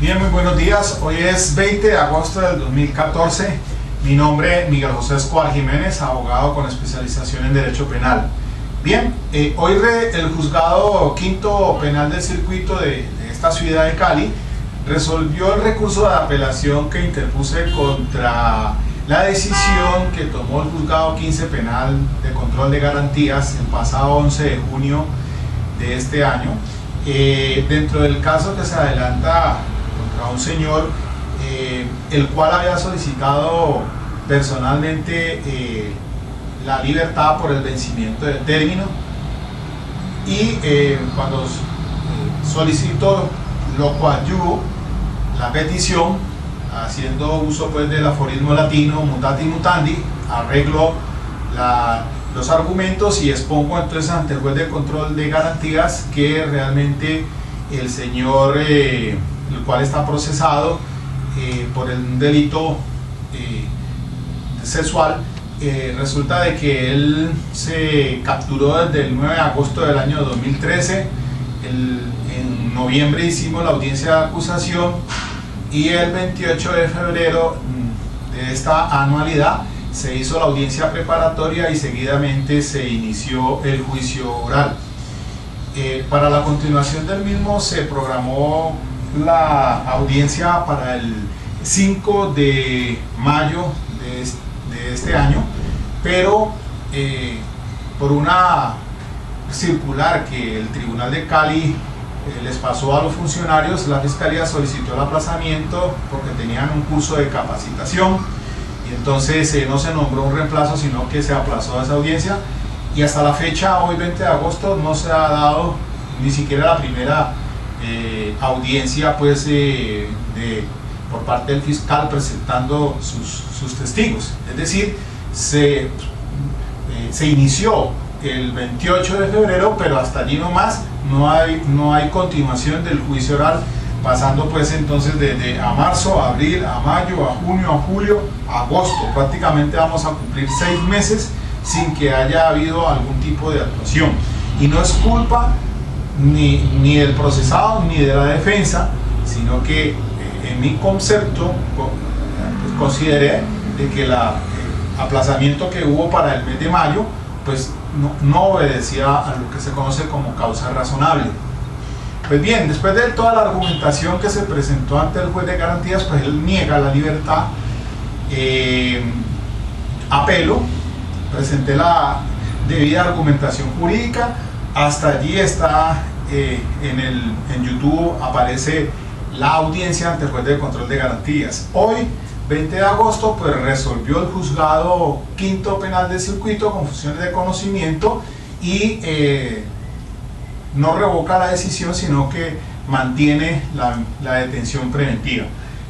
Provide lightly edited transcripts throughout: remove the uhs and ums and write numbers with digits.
Bien, muy buenos días. Hoy es 20 de agosto del 2014. Mi nombre es Miguel José Escobar Jiménez, abogado con especialización en Derecho Penal. Bien, hoy el Juzgado Quinto Penal del Circuito de esta ciudad de Cali resolvió el recurso de apelación que interpuse contra la decisión que tomó el Juzgado 15 Penal de Control de Garantías el pasado 11 de junio de este año. Dentro del caso que se adelanta contra un señor el cual había solicitado personalmente la libertad por el vencimiento del término, y cuando solicitó lo coadyuvo la petición haciendo uso pues del aforismo latino mutatis mutandi, arreglo los argumentos y expongo entonces ante el juez de control de garantías que realmente el señor el cual está procesado por el delito sexual, resulta de que él se capturó desde el 9 de agosto del año 2013. En noviembre hicimos la audiencia de acusación y el 28 de febrero de esta anualidad se hizo la audiencia preparatoria y seguidamente se inició el juicio oral. Para la continuación del mismo se programó la audiencia para el 5 de mayo de este año, pero por una circular que el Tribunal de Cali les pasó a los funcionarios, la Fiscalía solicitó el aplazamiento porque tenían un curso de capacitación y entonces no se nombró un reemplazo, sino que se aplazó esa audiencia, y hasta la fecha, hoy 20 de agosto, no se ha dado ni siquiera la primera audiencia pues por parte del fiscal presentando sus testigos. Es decir, se inició el 28 de febrero, pero hasta allí nomás no hay continuación del juicio oral, pasando pues entonces desde a marzo, a abril, a mayo, a junio, a julio, a agosto. Prácticamente vamos a cumplir 6 meses sin que haya habido algún tipo de actuación, y no es culpa ni del procesado ni de la defensa, sino que en mi concepto pues, consideré de que el aplazamiento que hubo para el mes de mayo pues no obedecía a lo que se conoce como causa razonable. Pues bien, después de toda la argumentación que se presentó ante el juez de garantías, pues él niega la libertad. Apelo, presenté la debida argumentación jurídica, hasta allí está en YouTube aparece la audiencia ante el juez de control de garantías. Hoy 20 de agosto pues resolvió el Juzgado Quinto Penal del Circuito con funciones de conocimiento y no revoca la decisión, sino que mantiene la detención preventiva.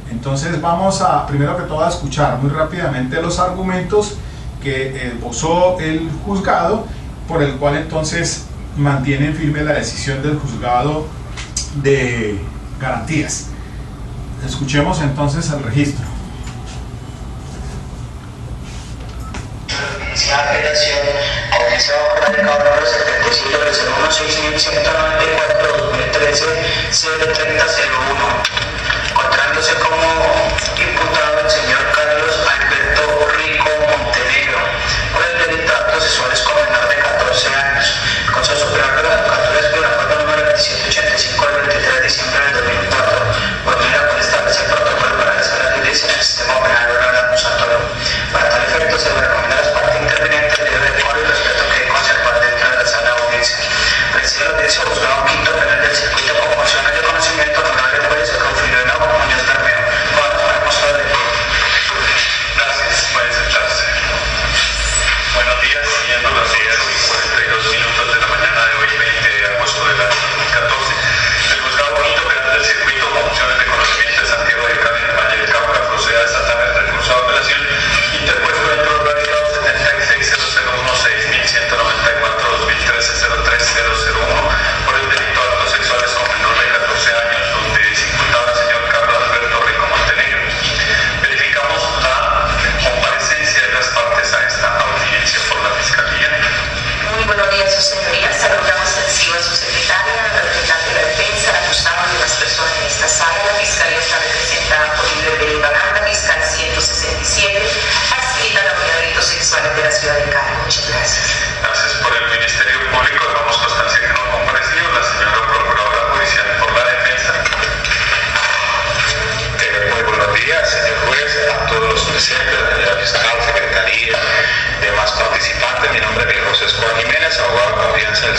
Entonces vamos a, primero que todo, a escuchar muy rápidamente los argumentos que esbozó el juzgado, por el cual entonces mantiene firme la decisión del juzgado de garantías. Escuchemos entonces el registro. Apelación, audiencia bajo radicado número 75 del 016.194/2013, CD3001, encontrándose como imputado el señor Carlos Alberto Rico Montenegro por el delito de actos sexuales con menor de 14 años. El Consejo Superior de la Judicatura expide el acuerdo número 2785 del 23 de diciembre del 2004, por medio del cual establece el protocolo para la sala de justicia en el sistema penal oral acusatorio. Para tal efecto se le recomienda a las partes intervenientes el deber de decoro y respeto que debe conservar dentro de la sala de audiencia. Preside la audiencia Juzgado Quinto Penal del Circuito con funciones de conocimiento, honorable juez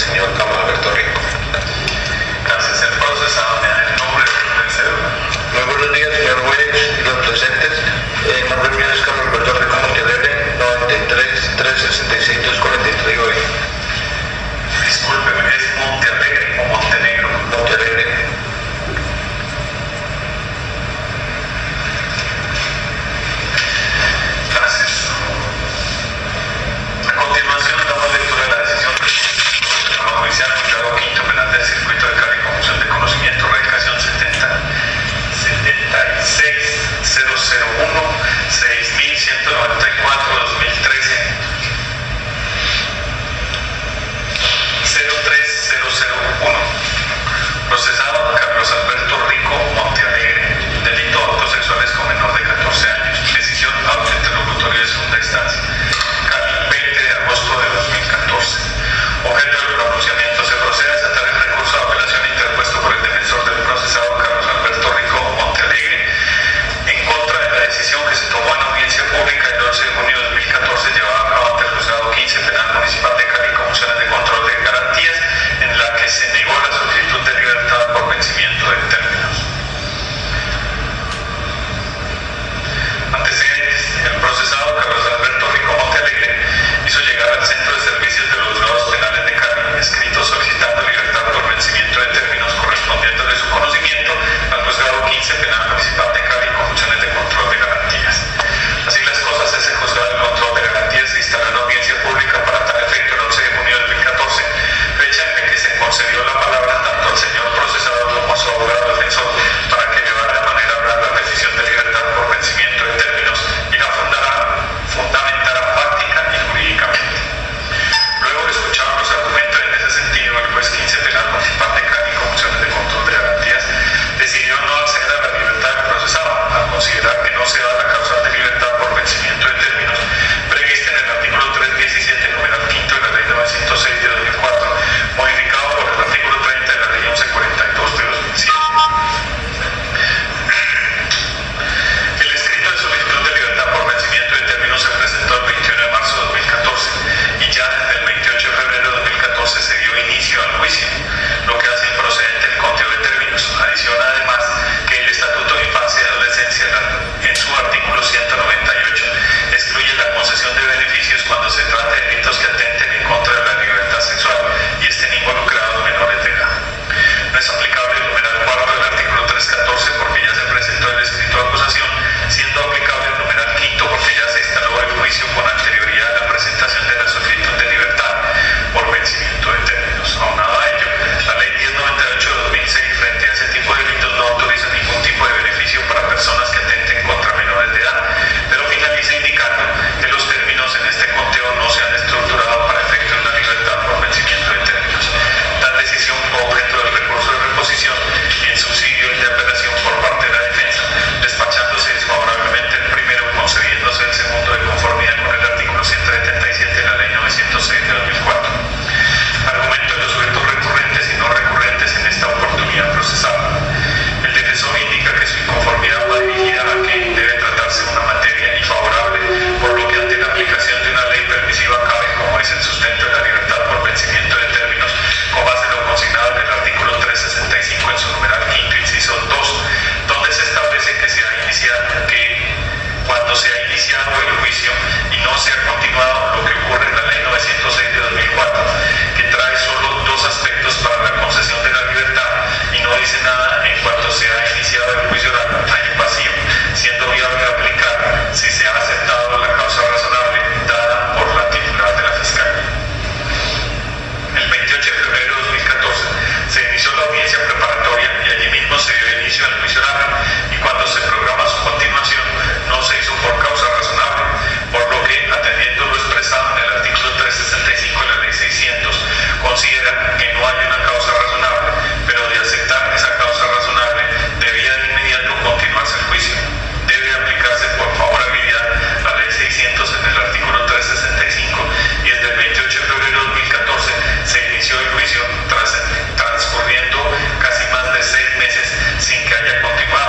señor Carlos Alberto Rico. Gracias. El procesado me da el nombre del cédula. Muy buenos días, señor juez y los presentes. El nombre mío es Carlos Alberto Rico Montealegre, 93 366 243 hoy. Discúlpeme, ¿es Montealegre o Montenegro? Montealegre. Gracias. A continuación damos lectura de la decisión del Tribunal Judicial Juzgado Quinto Penal del Circuito de Cali, Confusión de Conocimiento, radicación 76001 6194 2013 03001. Procesado Carlos Alberto Rico Montealegre, delito de actos sexuales con menor de 14 años. Decisión auto interlocutorio de segunda instancia. Cali, 20 de agosto de 2014. Objeto del pronunciamiento: se procede a aceptar el recurso de apelación interpuesto por el defensor del procesado Carlos Alberto Rico Montealegre en contra de la decisión que se tomó en audiencia pública el 11 de junio de 2014 llevada a cabo ante el juzgado 15 penal municipal de Cali con funciones de control de garantías, en la que se negó la solicitud de libertad por vencimiento de términos. Antecedentes: el procesado Carlos Alberto Rico Montealegre hizo llegar al Centro de Servicios de los Juzgados Penales de Cali escrito solicitando libertad por vencimiento de términos correspondiéndole su conocimiento al juzgado 15 penal municipal de Cali con funciones de control de garantías. Así las cosas, ese juzgado de control de garantías se instaló en audiencia pública para tal efecto el 11 de junio de 2014, fecha en que se concedió la palabra tanto al señor procesado como a su abogado defensor para que llevara de manera oral la petición de libertad por vencimiento de términos y la fundamentara fáctica y jurídicamente. Luego de escuchar los argumentos en ese sentido, el juez 15 penal municipal de Cali con funciones de control de garantías decidió no acceder a la libertad del procesado al considerar que no se da la causal de libertad por vencimiento de términos prevista en el artículo 317 numeral quinto de la ley 906 de 2004, modificado por el artículo 30 de la ley 1142 de 2007. El escrito de solicitud de libertad por vencimiento de términos se presentó el 21 de marzo de 2014 y ya desde el 28 de febrero de 2014 se dio inicio al juicio, lo que hace improcedente el conteo de términos. Adiciona además que el Estatuto de Infancia y Adolescencia en su artículo 198 excluye la concesión de beneficios cuando se trata de delitos que atenten en contra de la libertad sexual y estén involucrados menores de edad. No es aplicable el numeral cuarto del artículo 314 porque ya se presentó el escrito de acusación, siendo aplicable el numeral quinto porque ya se instaló el juicio con anterioridad a la presentación de la solicitud de libertad por vencimiento de términos. Aunado a ello, la ley 1098 de 2006 frente a ese tipo de delitos no autoriza ningún tipo de beneficio para personas que atenten contra menores de edad, pero finaliza indicando que los términos en este conteo no se han estructurado para efecto de una libertad por vencimiento de términos. Tal decisión fue objeto del recurso de reposición y en subsidio de apelación por parte de la defensa, despachándose desfavorablemente el primero, concediéndose el segundo de conformidad con el artículo 177 de la ley 906 de 2004. Argumento de los sujetos recurrentes y no recurrentes en esta oportunidad procesal. El defensor indica que su inconformidad va dirigida a que debe tratarse una materia infavorable, por lo que ante la aplicación de una ley permisiva cabe, como es el sustento de la libertad por vencimiento de términos, con base en lo consignado en el artículo 365 en su numeral quinto inciso 2, donde se establece que cuando se ha iniciado el juicio y no se ha continuado, lo que ocurre en la ley 906 de 2004, que trae solo dos aspectos para la concesión de la libertad y no dice nada en cuanto se ha iniciado el juicio oral, hay un vacío, siendo viable aplicar si se ha aceptado la causa razonable dada por la titular de la Fiscalía. El 28 de febrero de 2014 se inició la audiencia preparatoria y allí mismo se dio inicio al juicio oral, y cuando se programa su continuación no se hizo por causa razonable, por lo que, atendiendo lo expresado en el artículo 365 de la ley 600, considera que no hay una causa razonable, pero de aceptar esa causa razonable debía de inmediato continuarse el juicio. Debe aplicarse por favorabilidad la ley 600 en el artículo 365 y desde el 28 de febrero de 2014 se inició el juicio transcurriendo casi más de 6 meses sin que haya continuado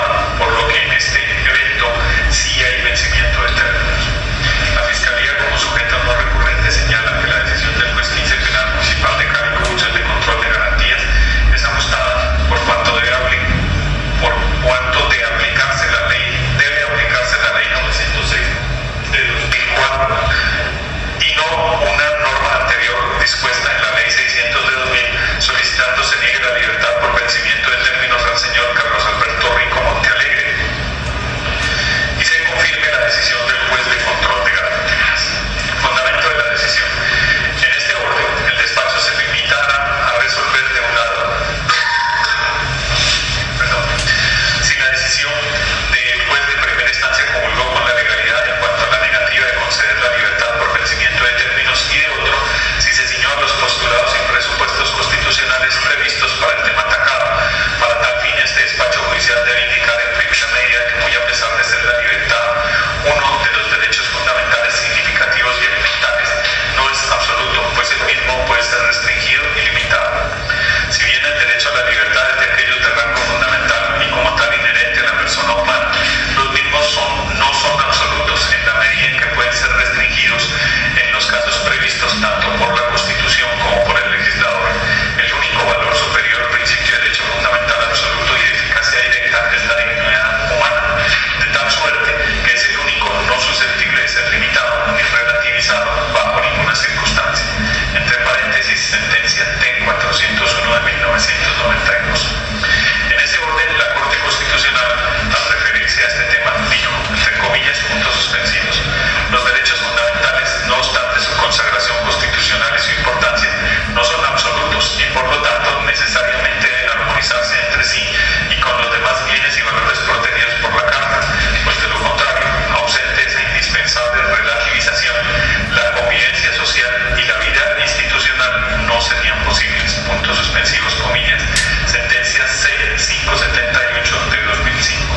suspensivos, comillas, sentencia C578 de 2005.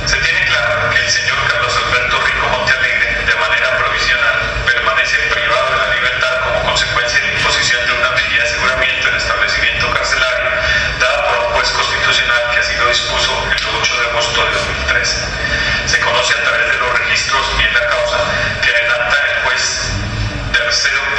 Se tiene claro que el señor Carlos Alberto Rico Montealegre, de manera provisional, permanece privado de la libertad como consecuencia de la imposición de una medida de aseguramiento en establecimiento carcelario dada por un juez constitucional que así lo dispuso el 8 de agosto de 2013. Se conoce a través de los registros y en la causa que adelanta el juez tercero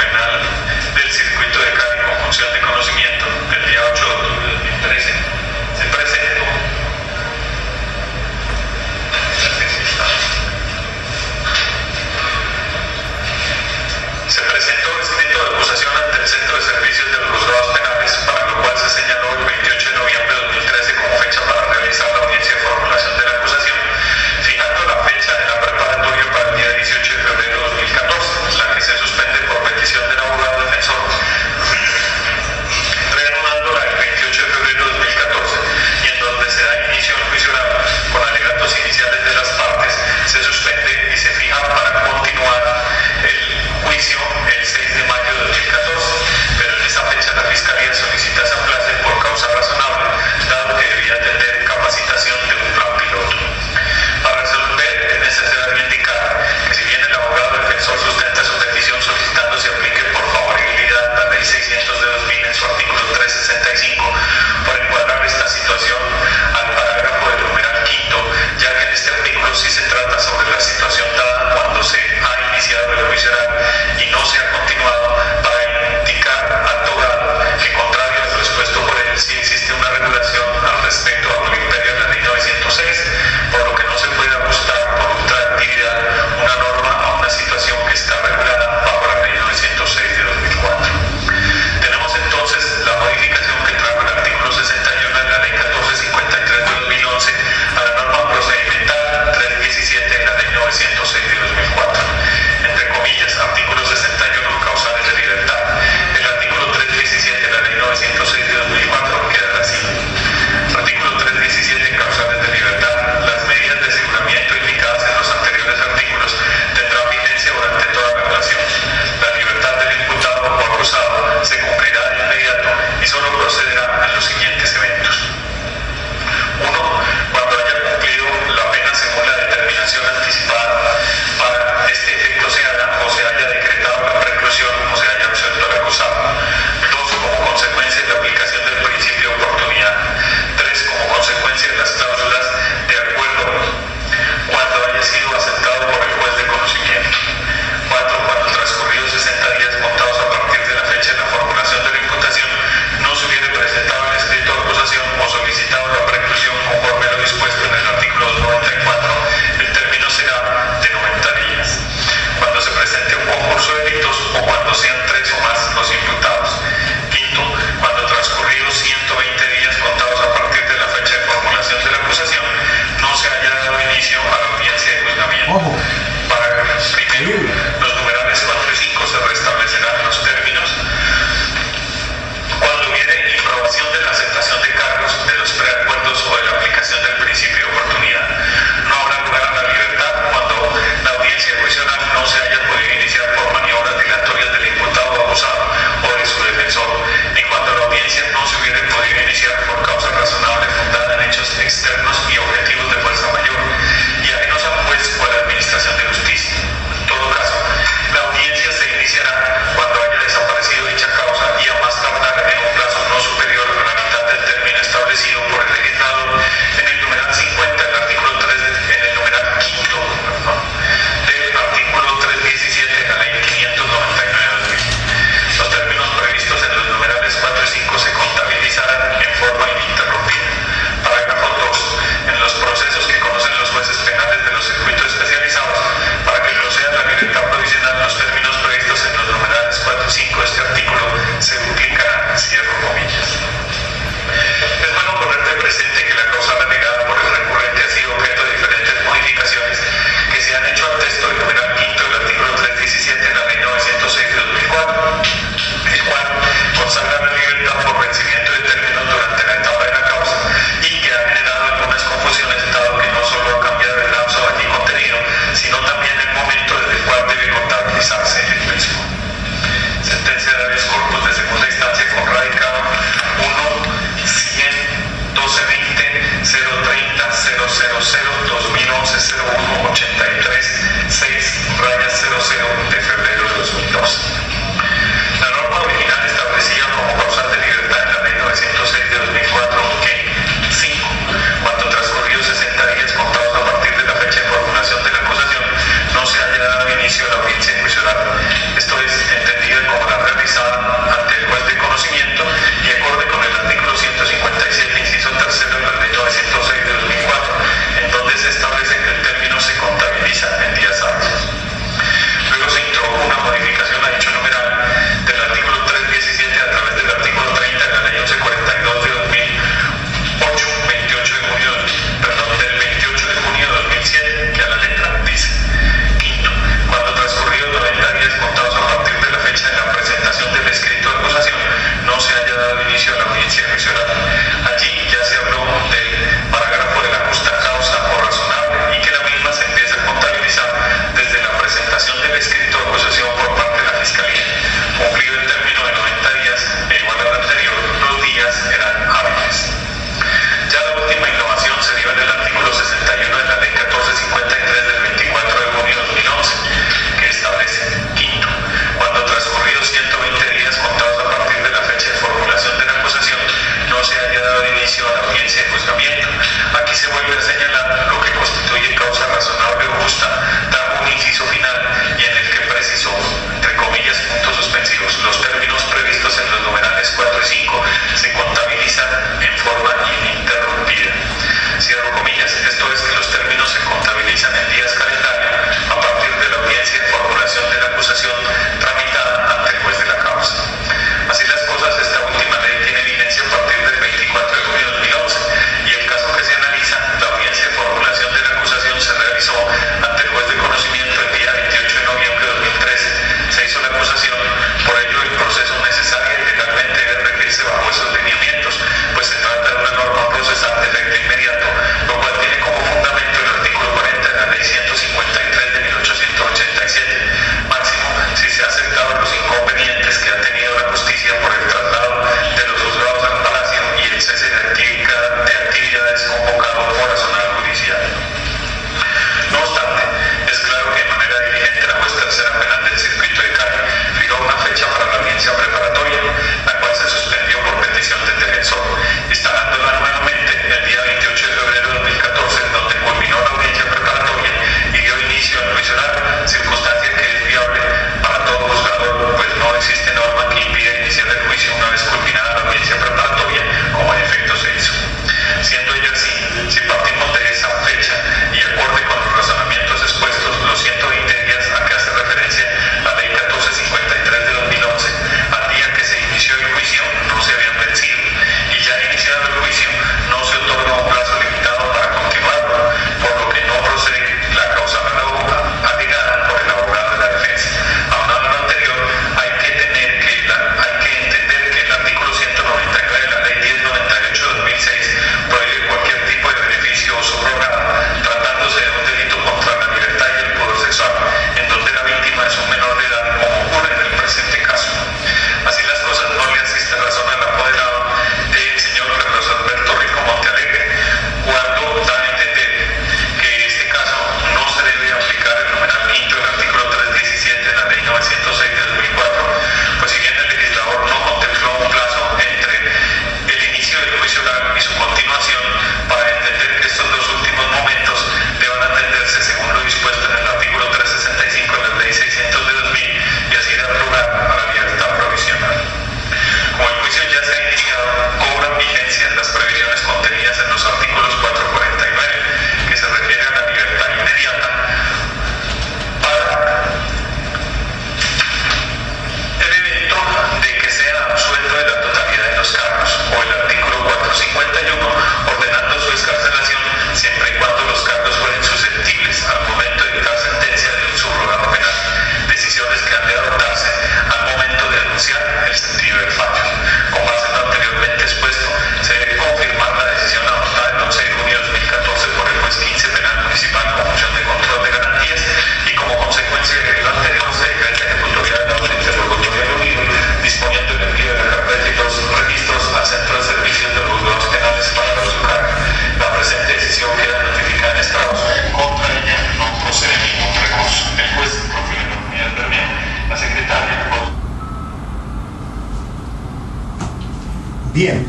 Bien,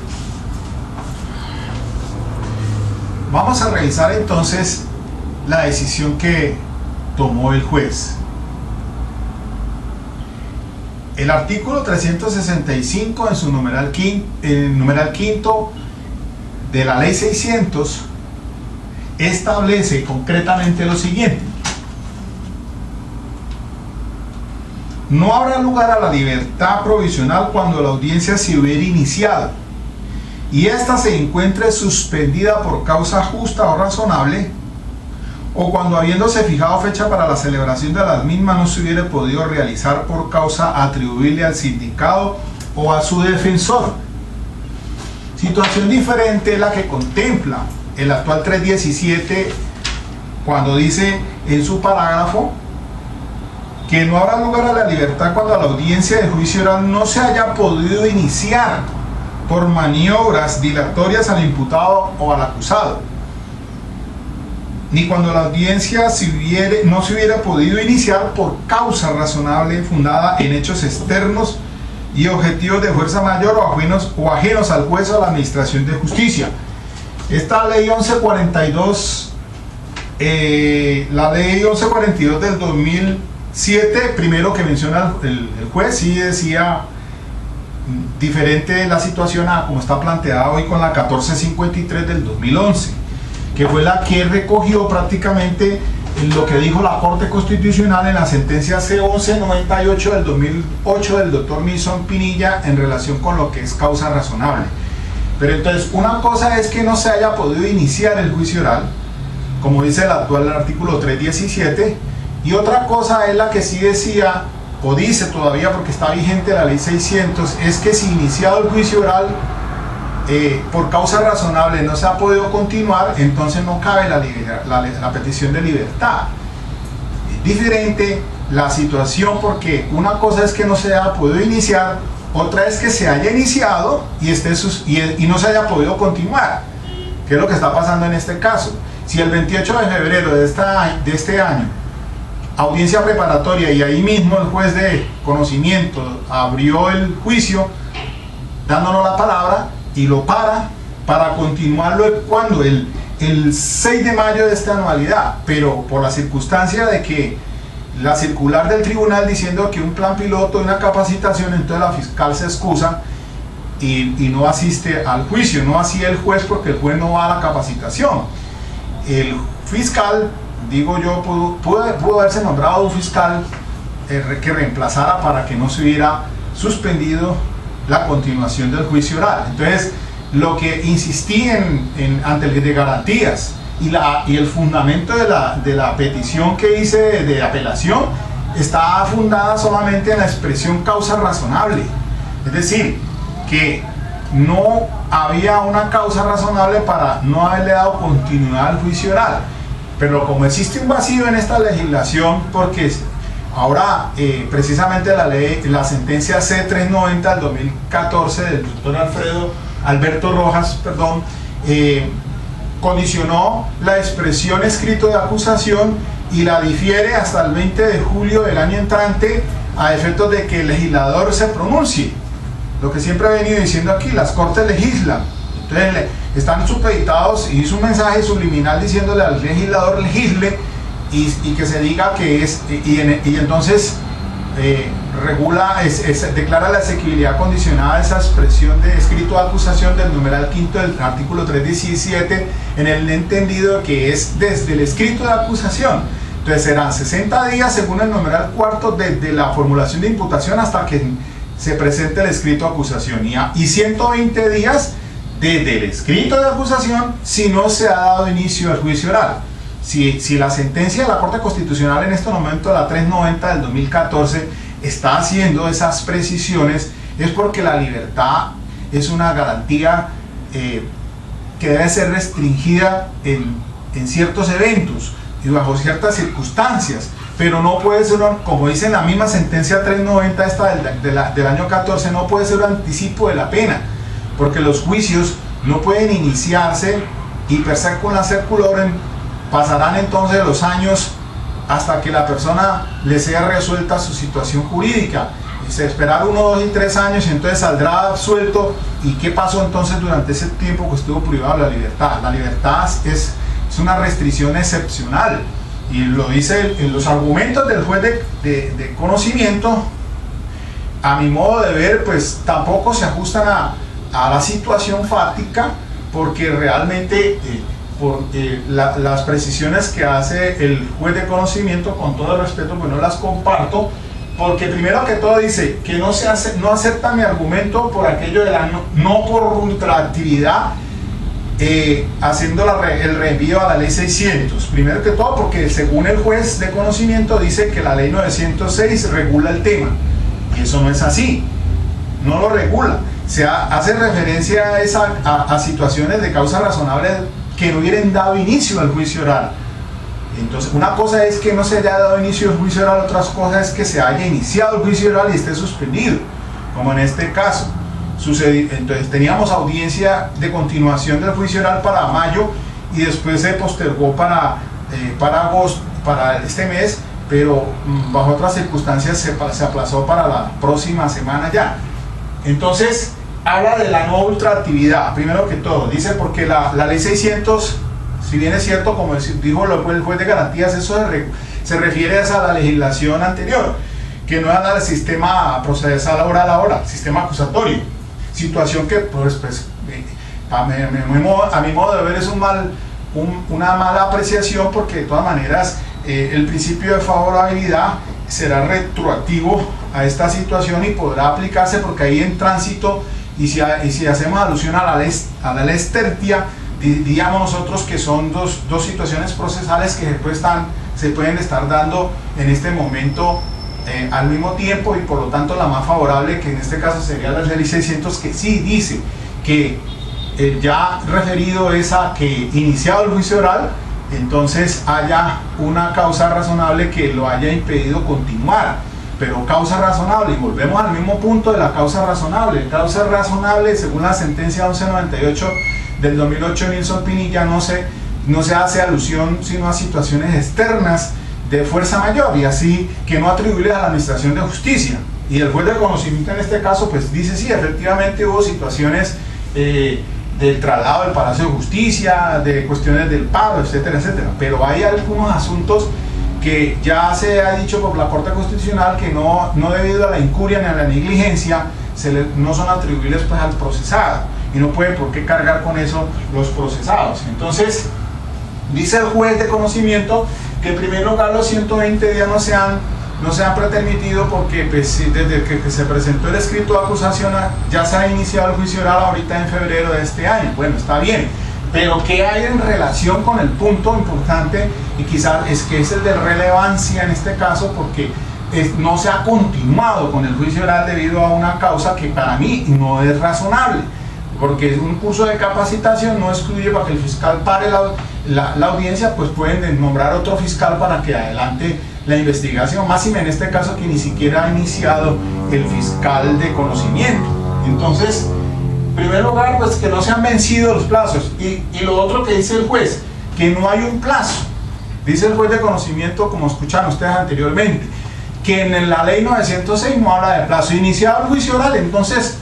vamos a revisar entonces la decisión que tomó el juez. El artículo 365 en su numeral quinto de la ley 600 establece concretamente lo siguiente: no habrá lugar a la libertad provisional cuando la audiencia se hubiera iniciado y ésta se encuentre suspendida por causa justa o razonable, o cuando, habiéndose fijado fecha para la celebración de las mismas, no se hubiera podido realizar por causa atribuible al sindicado o a su defensor. Situación diferente es la que contempla el actual 317, cuando dice en su parágrafo que no habrá lugar a la libertad cuando la audiencia de juicio oral no se haya podido iniciar por maniobras dilatorias al imputado o al acusado, ni cuando la audiencia no se hubiera podido iniciar por causa razonable fundada en hechos externos y objetivos de fuerza mayor o ajenos al juez o a la administración de justicia. Esta ley 1142, la ley 1142 del 2007, primero que menciona el juez, sí decía diferente la situación a como está planteada hoy con la 1453 del 2011, que fue la que recogió prácticamente lo que dijo la Corte Constitucional en la sentencia C1198 del 2008 del doctor Nilson Pinilla en relación con lo que es causa razonable. Pero entonces, una cosa es que no se haya podido iniciar el juicio oral, como dice el actual artículo 317, y otra cosa es la que sí decía, o dice todavía porque está vigente la ley 600, es que si iniciado el juicio oral por causa razonable no se ha podido continuar, entonces no cabe la petición de libertad. Es diferente la situación, porque una cosa es que no se haya podido iniciar, otra es que se haya iniciado y no se haya podido continuar, que es lo que está pasando en este caso. Si el 28 de febrero de este año, audiencia preparatoria, y ahí mismo el juez de conocimiento abrió el juicio dándonos la palabra y lo para continuarlo cuando el 6 de mayo de esta anualidad, pero por la circunstancia de que la circular del tribunal diciendo que un plan piloto y una capacitación, entonces la fiscal se excusa y no asiste al juicio, no así el juez, porque el juez no va a la capacitación. El fiscal, digo yo, pudo haberse nombrado un fiscal que reemplazara para que no se hubiera suspendido la continuación del juicio oral. Entonces, lo que insistí ante el de garantías y el fundamento de la petición que hice de apelación está fundada solamente en la expresión causa razonable, es decir, que no había una causa razonable para no haberle dado continuidad al juicio oral. Pero como existe un vacío en esta legislación, porque ahora precisamente la sentencia C390 del 2014 del doctor Alberto Rojas, condicionó la expresión escrito de acusación y la difiere hasta el 20 de julio del año entrante a efectos de que el legislador se pronuncie. Lo que siempre he venido diciendo aquí, las cortes legislan, entonces están supeditados, y hizo un mensaje subliminal diciéndole al legislador legisle y que se diga que es, y entonces declara la exequibilidad condicionada a esa expresión de escrito de acusación del numeral quinto del artículo 317 en el entendido que es desde el escrito de acusación. Entonces serán 60 días según el numeral cuarto desde la formulación de imputación hasta que se presente el escrito de acusación, y 120 días desde el escrito de acusación si no se ha dado inicio al juicio oral. Si la sentencia de la Corte Constitucional en este momento, la 390 del 2014, está haciendo esas precisiones, es porque la libertad es una garantía que debe ser restringida en ciertos eventos y bajo ciertas circunstancias, pero no puede ser, como dice en la misma sentencia 390 esta del año 14, no puede ser un anticipo de la pena, porque los juicios no pueden iniciarse y per se con la circular. Pasarán entonces los años hasta que la persona le sea resuelta su situación jurídica, se esperar 1, 2 y 3 años y entonces saldrá absuelto. ¿Y qué pasó entonces durante ese tiempo que estuvo privado de la libertad? La libertad es una restricción excepcional, y lo dice en los argumentos del juez de conocimiento. A mi modo de ver, pues tampoco se ajustan a la situación fáctica, porque realmente las precisiones que hace el juez de conocimiento, con todo el respeto, pues no las comparto, porque primero que todo dice que no acepta mi argumento por aquello de la no por ultraactividad, haciendo el reenvío a la ley 600. Primero que todo porque según el juez de conocimiento dice que la ley 906 regula el tema, y eso no es así, no lo regula. Se hace referencia a situaciones de causa razonable que no hubieran dado inicio al juicio oral. Entonces, una cosa es que no se haya dado inicio al juicio oral, otra cosa es que se haya iniciado el juicio oral y esté suspendido, como en este caso sucedió. Entonces teníamos audiencia de continuación del juicio oral para mayo, y después se postergó para agosto, para este mes, pero bajo otras circunstancias se aplazó para la próxima semana ya. Entonces habla de la no ultraactividad, primero que todo, dice porque la ley 600, si bien es cierto, como dijo el juez de garantías, eso se refiere a la legislación anterior, que no era el sistema procesal oral ahora, sistema acusatorio, situación que pues a mi modo de ver es una mala apreciación, porque de todas maneras el principio de favorabilidad será retroactivo a esta situación y podrá aplicarse, porque ahí en tránsito, y si hacemos alusión a la ley tertia, diríamos nosotros que son dos situaciones procesales que se pueden estar dando en este momento al mismo tiempo, y por lo tanto la más favorable, que en este caso sería la ley 600, que sí dice que ya referido es a que iniciado el juicio oral, entonces haya una causa razonable que lo haya impedido continuar. Pero causa razonable, y volvemos al mismo punto de la causa razonable. Causa razonable, según la sentencia 1198 del 2008 Nilsson Pinilla, no se hace alusión sino a situaciones externas de fuerza mayor, y así que no atribuibles a la administración de justicia. Y el juez de conocimiento en este caso pues dice sí, efectivamente hubo situaciones del traslado del Palacio de Justicia, de cuestiones del paro, etcétera, etcétera, pero hay algunos asuntos que ya se ha dicho por la Corte Constitucional que no debido a la incuria ni a la negligencia no son atribuibles pues al procesado, y no puede por qué cargar con eso los procesados. Entonces dice el juez de conocimiento que en primer lugar los 120 días no se han pretermitido, porque pues, desde que se presentó el escrito de acusación ya se ha iniciado el juicio oral ahorita en febrero de este año. Bueno, está bien, pero ¿qué hay en relación con el punto importante? Y quizás es que es el de relevancia en este caso, porque no se ha continuado con el juicio oral debido a una causa que para mí no es razonable, porque un curso de capacitación no excluye para que el fiscal pare la audiencia, pues pueden nombrar otro fiscal para que adelante la investigación, más en este caso que ni siquiera ha iniciado el fiscal de conocimiento. Entonces, en primer lugar, pues que no se han vencido los plazos, y lo otro que dice el juez, que no hay un plazo. Dice el juez de conocimiento, como escucharon ustedes anteriormente, que en la ley 906 no habla de plazo. Iniciado el juicio oral, entonces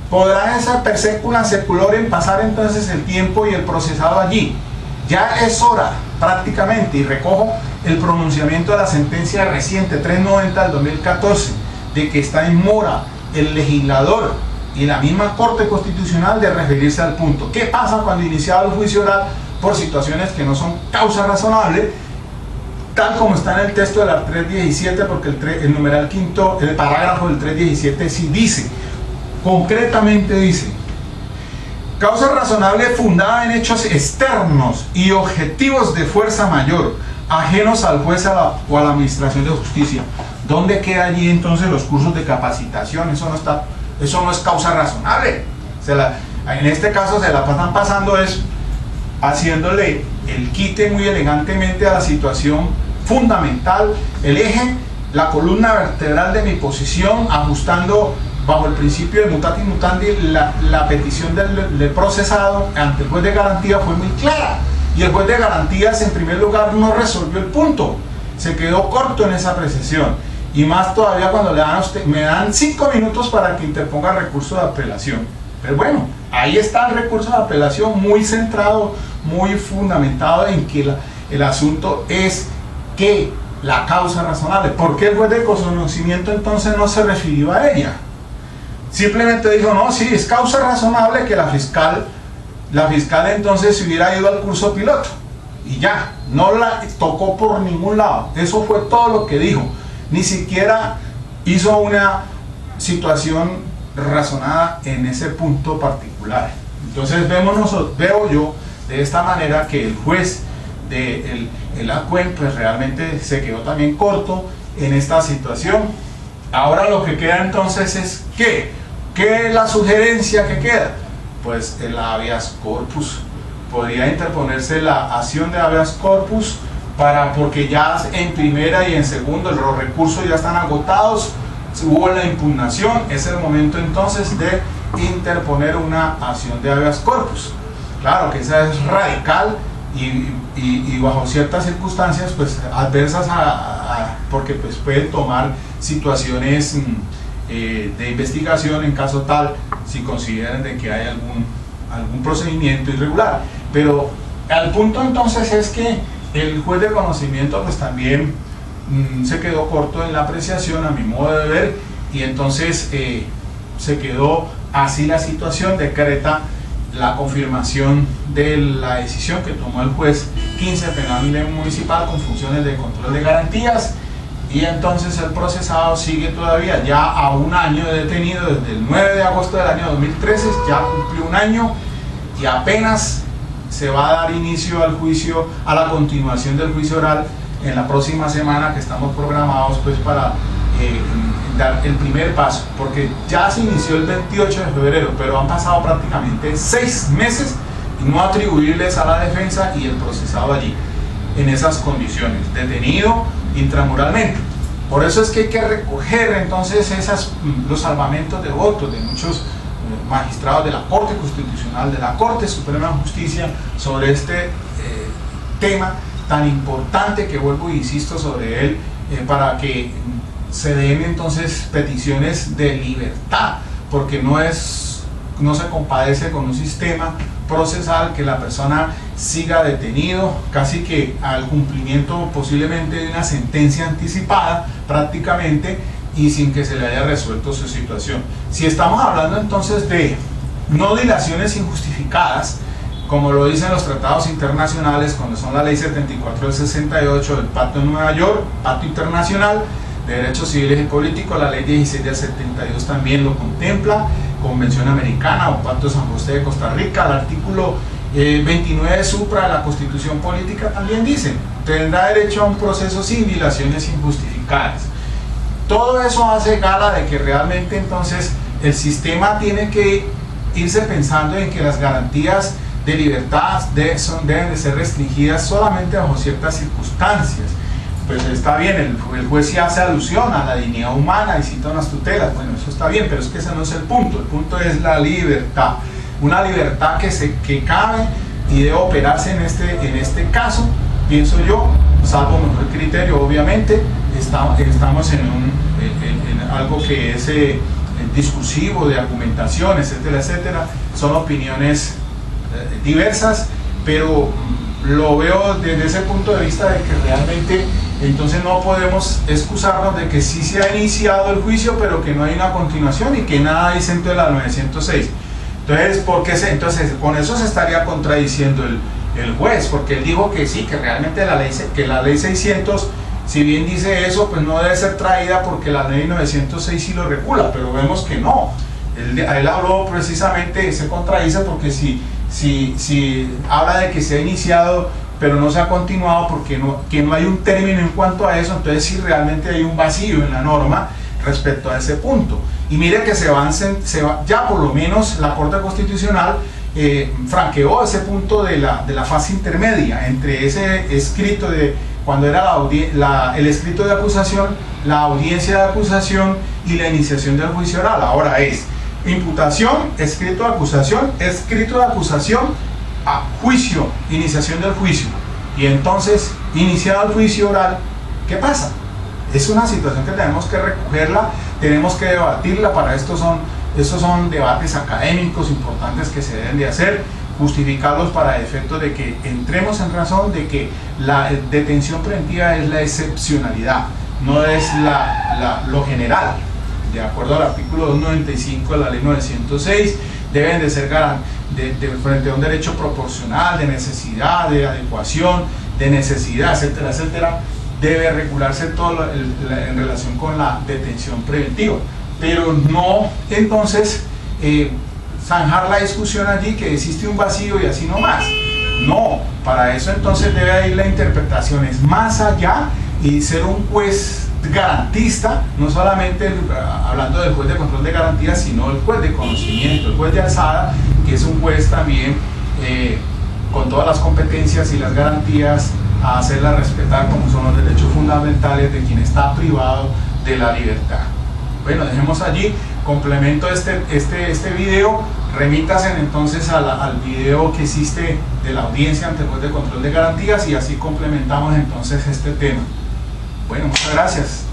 podrá esa per secula seculorum pasar entonces el tiempo y el procesado allí. Ya es hora prácticamente, y recojo el pronunciamiento de la sentencia reciente 390 del 2014, de que está en mora el legislador y la misma Corte Constitucional de referirse al punto. ¿Qué pasa cuando iniciado el juicio oral por situaciones que no son causa razonable, tal como está en el texto de la 317? Porque el numeral quinto, el parágrafo del 317 sí dice, concretamente dice: causa razonable fundada en hechos externos y objetivos de fuerza mayor, ajenos al juez o a la administración de justicia. ¿Dónde queda allí entonces los cursos de capacitación? Eso no es causa razonable. En este caso se la pasan pasando es haciéndole el quite muy elegantemente a la situación fundamental, el eje, la columna vertebral de mi posición, ajustando bajo el principio de mutatis mutandi. La petición del procesado ante el juez de garantía fue muy clara, y el juez de garantías en primer lugar no resolvió el punto, se quedó corto en esa apreciación, y más todavía cuando le dan a usted, me dan 5 minutos para que interponga recurso de apelación. Pero bueno, ahí está el recurso de apelación muy centrado, muy fundamentado en que el asunto es que la causa razonable. ¿Por qué el juez de conocimiento entonces no se refirió a ella? Simplemente dijo, no, sí, es causa razonable que la fiscal entonces se hubiera ido al curso piloto. Y ya, no la tocó por ningún lado. Eso fue todo lo que dijo. Ni siquiera hizo una situación razonada en ese punto particular. Entonces veo yo de esta manera que el juez de el ACUEN pues realmente se quedó también corto en esta situación. Ahora lo que queda entonces es ¿qué es la sugerencia que queda? Pues el habeas corpus. Podría interponerse la acción de habeas corpus porque ya en primera y en segundo los recursos ya están agotados, hubo la impugnación, es el momento entonces de interponer una acción de habeas corpus. Claro que esa es radical y bajo ciertas circunstancias pues adversas porque pues pueden tomar situaciones de investigación en caso tal si consideran de que hay algún procedimiento irregular. Pero al punto entonces es que el juez de conocimiento pues también se quedó corto en la apreciación a mi modo de ver, y entonces se quedó así la situación. Decreta la confirmación de la decisión que tomó el juez 15 penal municipal con funciones de control de garantías, y entonces el procesado sigue todavía ya a un año de detenido desde el 9 de agosto del año 2013, ya cumplió un año y apenas se va a dar inicio al juicio, a la continuación del juicio oral en la próxima semana, que estamos programados pues para dar el primer paso, porque ya se inició el 28 de febrero, pero han pasado prácticamente 6 meses y no atribuirles a la defensa y el procesado allí en esas condiciones, detenido intramuralmente. Por eso es que hay que recoger entonces los salvamentos de votos de muchos magistrados de la Corte Constitucional, de la Corte Suprema de Justicia, sobre este tema tan importante, que vuelvo e insisto sobre él, para que se den entonces peticiones de libertad, porque no se compadece con un sistema procesal que la persona siga detenido casi que al cumplimiento posiblemente de una sentencia anticipada prácticamente, y sin que se le haya resuelto su situación. Si estamos hablando entonces de no dilaciones injustificadas, como lo dicen los tratados internacionales, cuando son la ley 74 del 68 del Pacto de Nueva York, Pacto Internacional de Derechos Civiles y Políticos, la ley 16 del 72 también lo contempla, Convención Americana o Pacto de San José de Costa Rica, el artículo 29 supra de la Constitución Política también dice, tendrá derecho a un proceso sin dilaciones injustificadas. Todo eso hace gala de que realmente entonces el sistema tiene que irse pensando en que las garantías de libertad deben de ser restringidas solamente bajo ciertas circunstancias. Pues está bien, el juez sí hace alusión a la dignidad humana y cita unas tutelas, bueno, eso está bien, pero es que ese no es el punto es la libertad, una libertad que cabe y debe operarse en este caso, pienso yo, salvo mejor criterio, obviamente. Estamos en algo que es discursivo, de argumentación, etcétera, etcétera. Son opiniones diversas, pero lo veo desde ese punto de vista de que realmente entonces no podemos excusarnos de que sí se ha iniciado el juicio, pero que no hay una continuación y que nada dice dentro de la 906. Entonces, con eso se estaría contradiciendo el juez, porque él dijo que sí, que realmente la ley 600, si bien dice eso, pues no debe ser traída porque la ley 906 sí lo regula, pero vemos que no. Él habló precisamente, se contradice porque si habla de que se ha iniciado pero no se ha continuado porque no hay un término en cuanto a eso, entonces sí realmente hay un vacío en la norma respecto a ese punto. Y mire que ya por lo menos la Corte Constitucional franqueó ese punto de la fase intermedia entre ese escrito de cuando era el escrito de acusación, la audiencia de acusación y la iniciación del juicio oral. Ahora es imputación, escrito de acusación, a juicio, iniciación del juicio. Y entonces, iniciado el juicio oral, ¿qué pasa? Es una situación que tenemos que recogerla, tenemos que debatirla. Para estos son debates académicos importantes que se deben de hacer, justificarlos para efectos de que entremos en razón de que la detención preventiva es la excepcionalidad, no es lo general. De acuerdo al artículo 295 de la ley 906, deben de ser frente a un derecho proporcional, de necesidad, de adecuación, de necesidad, etcétera, etcétera. Debe regularse todo en relación con la detención preventiva, pero no entonces zanjar la discusión allí que existe un vacío y así nomás. No, para eso entonces debe ir la interpretación es más allá y ser un juez garantista, no solamente hablando del juez de control de garantías, sino el juez de conocimiento, el juez de alzada, que es un juez también con todas las competencias y las garantías a hacerla respetar, como son los derechos fundamentales de quien está privado de la libertad. Bueno, dejemos allí, complemento este video, remítanse entonces al video que existe de la audiencia ante el juez de control de garantías y así complementamos entonces este tema. Bueno, muchas gracias.